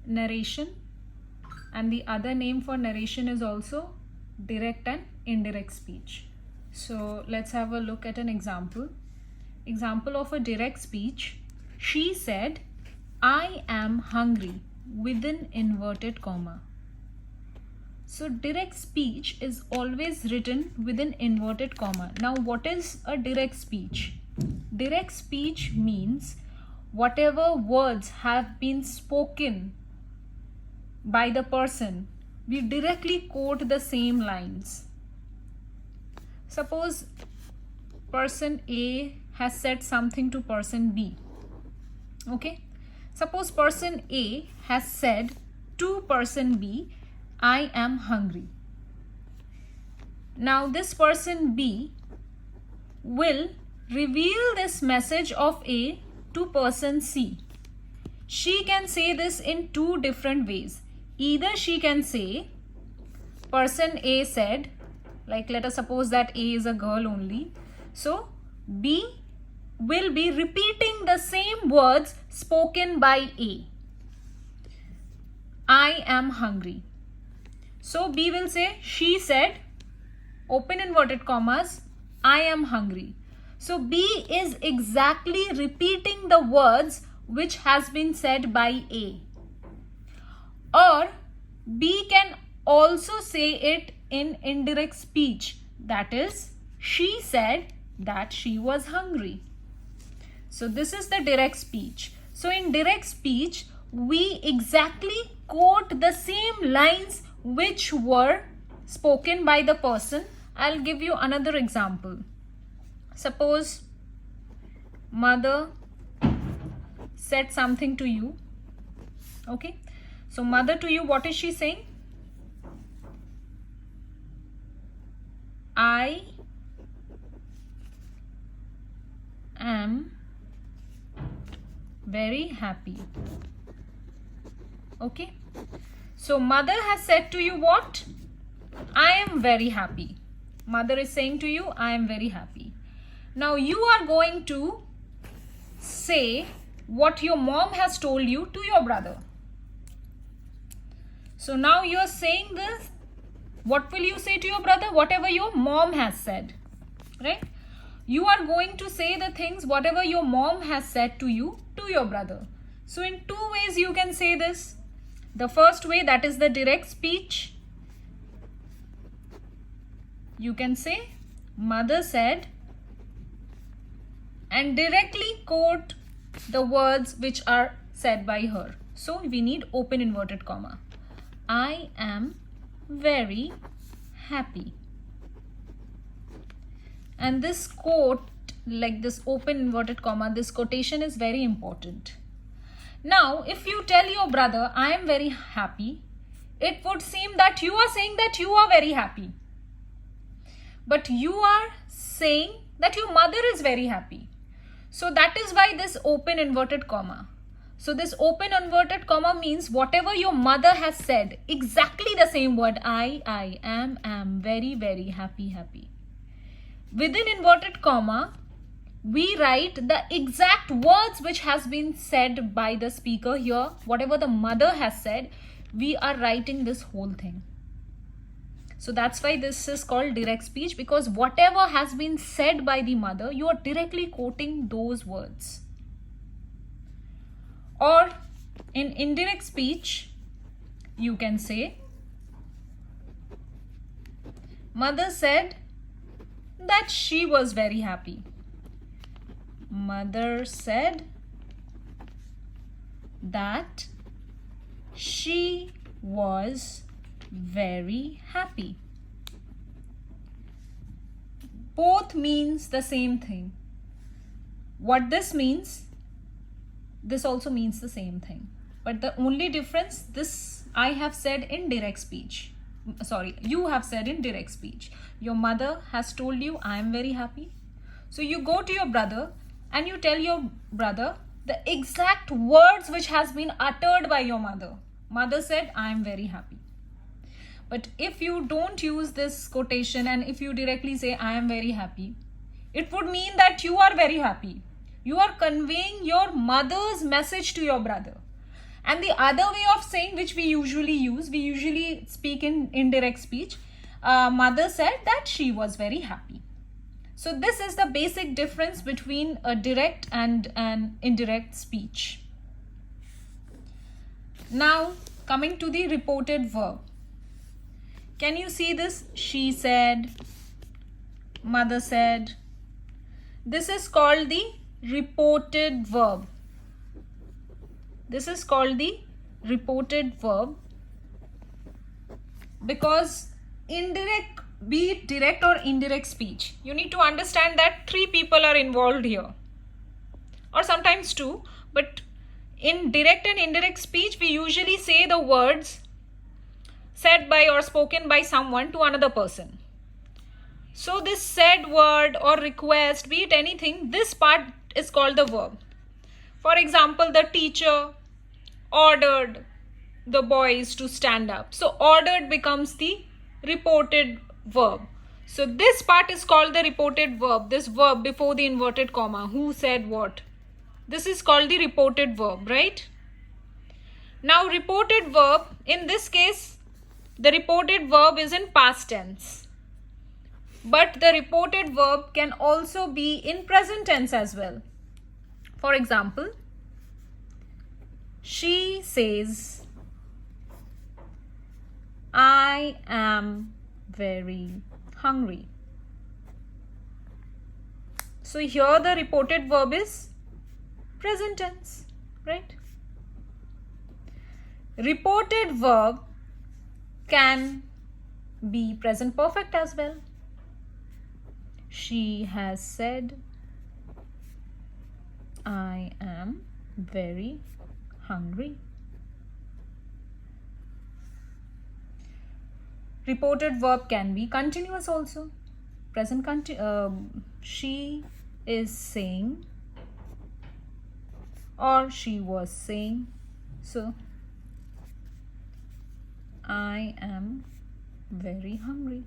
narration, and the other name for narration is also direct and indirect speech. So let's have a look at an example. Example of a direct speech. She said, "I am hungry," within inverted comma. So direct speech is always written within inverted comma. Now what is a direct speech? Direct speech means whatever words have been spoken by the person, we directly quote the same lines. Suppose person A has said something to person B. Okay? Suppose person A has said to person B, "I am hungry." Now this person B will reveal this message of A to person C. She can say this in two different ways. Either she can say, person A said, like let us suppose that A is a girl only. So B will be repeating the same words spoken by A. "I am hungry." So B will say, "She said," open inverted commas, "I am hungry." So B is exactly repeating the words which has been said by A. Or B can also say it in indirect speech. That is, she said that she was hungry. So this is the direct speech. So in direct speech, we exactly quote the same lines which were spoken by the person. I'll give you another example. Suppose mother said something to you. Okay. So mother to you, what is she saying? "I am very happy." Okay. So mother has said to you what? "I am very happy." Mother is saying to you, "I am very happy." Now you are going to say what your mom has told you to your brother. So now you are saying this. What will you say to your brother? Whatever your mom has said, right? You are going to say the things whatever your mom has said to you to your brother. So in two ways you can say this. The first way, that is the direct speech. You can say, "Mother said," and directly quote the words which are said by her. So we need open inverted comma. "I am very happy." And this quote, like this open inverted comma, this quotation is very important. Now, if you tell your brother, "I am very happy," it would seem that you are saying that you are very happy. But you are saying that your mother is very happy. So that is why this open inverted comma. So this open inverted comma means whatever your mother has said, exactly the same word, I am very, very happy, happy. Within inverted comma, we write the exact words which has been said by the speaker here. Whatever the mother has said, we are writing this whole thing. So that's why this is called direct speech, because whatever has been said by the mother, you are directly quoting those words. Or in indirect speech, you can say, "Mother said that she was very happy." Mother said that she was very happy. Both means the same thing. What this means, this also means the same thing. But the only difference, this I have said in direct speech. Sorry, you have said in direct speech. Your mother has told you, "I am very happy." So you go to your brother and you tell your brother the exact words which has been uttered by your mother. Mother said, "I am very happy." But if you don't use this quotation and if you directly say, "I am very happy," it would mean that you are very happy. You are conveying your mother's message to your brother. And the other way of saying, which we usually speak in indirect speech. Mother said that she was very happy. So this is the basic difference between a direct and an indirect speech. Now coming to the reported verb. Can you see this? She said, mother said. This is called the reported verb. This is called the reported verb because indirect, be it direct or indirect speech, you need to understand that 3 people are involved here, or sometimes 2, but in direct and indirect speech, we usually say the words said by or spoken by someone to another person. So this said word or request, be it anything, this part is called the verb. For example, the teacher ordered the boys to stand up. So ordered becomes the reported verb. So this part is called the reported verb. This verb before the inverted comma. Who said what? This is called the reported verb, right? Now reported verb, in this case, the reported verb is in past tense. But the reported verb can also be in present tense as well. For example, she says, I am very hungry. So here the reported verb is present tense, right? Reported verb can be present perfect as well. She has said, I am very hungry. Reported verb can be continuous also. She is saying or she was saying. So, I am very hungry.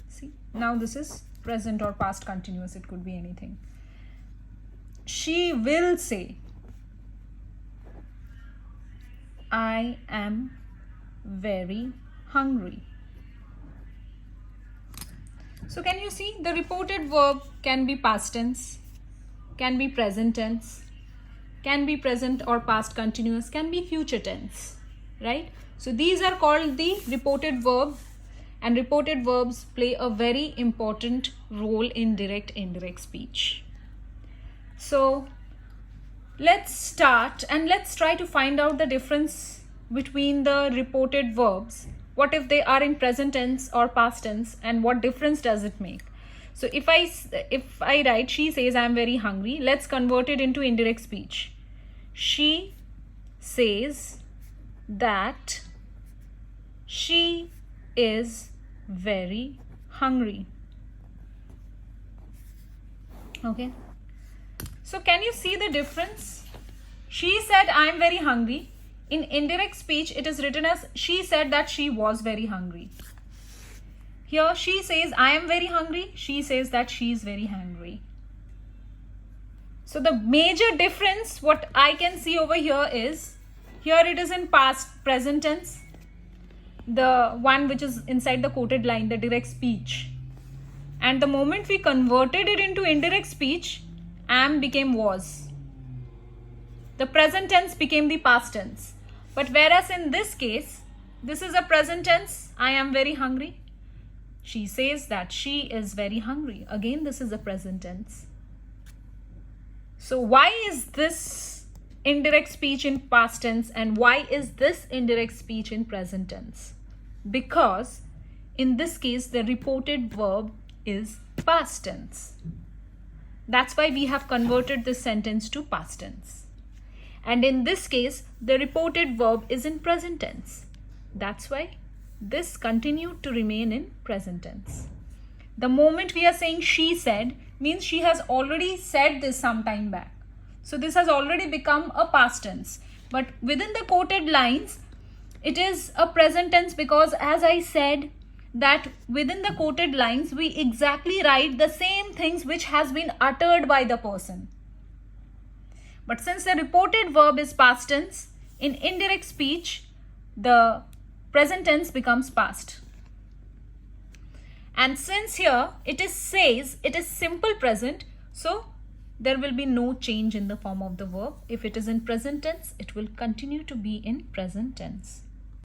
See, now this is present or past continuous. It could be anything. She will say, I am very hungry. So can you see the reported verb can be past tense, can be present tense, can be present or past continuous, can be future tense, right? So these are called the reported verb, and reported verbs play a very important role in direct indirect speech. So let's start and let's try to find out the difference between the reported verbs. What if they are in present tense or past tense, and what difference does it make? So if I write, she says I am very hungry, let's convert it into indirect speech. She says that she is very hungry. Okay. So can you see the difference? She said I am very hungry. In indirect speech, it is written as she said that she was very hungry. Here she says I am very hungry. She says that she is very hungry. So the major difference what I can see over here is, here it is in past present tense, the one which is inside the quoted line, the direct speech. And the moment we converted it into indirect speech, am became was. The present tense became the past tense. But whereas in this case, this is a present tense, I am very hungry. She says that she is very hungry. Again, this is a present tense. So why is this indirect speech in past tense and why is this indirect speech in present tense? Because in this case, the reported verb is past tense. That's why we have converted this sentence to past tense. And in this case, the reported verb is in present tense. That's why this continued to remain in present tense. The moment we are saying she said, means she has already said this some time back. So this has already become a past tense. But within the quoted lines, it is a present tense because, as I said, that within the quoted lines, we exactly write the same things which has been uttered by the person. But since the reported verb is past tense, in indirect speech, the present tense becomes past. And since here it is says, it is simple present, so there will be no change in the form of the verb. If it is in present tense, it will continue to be in present tense.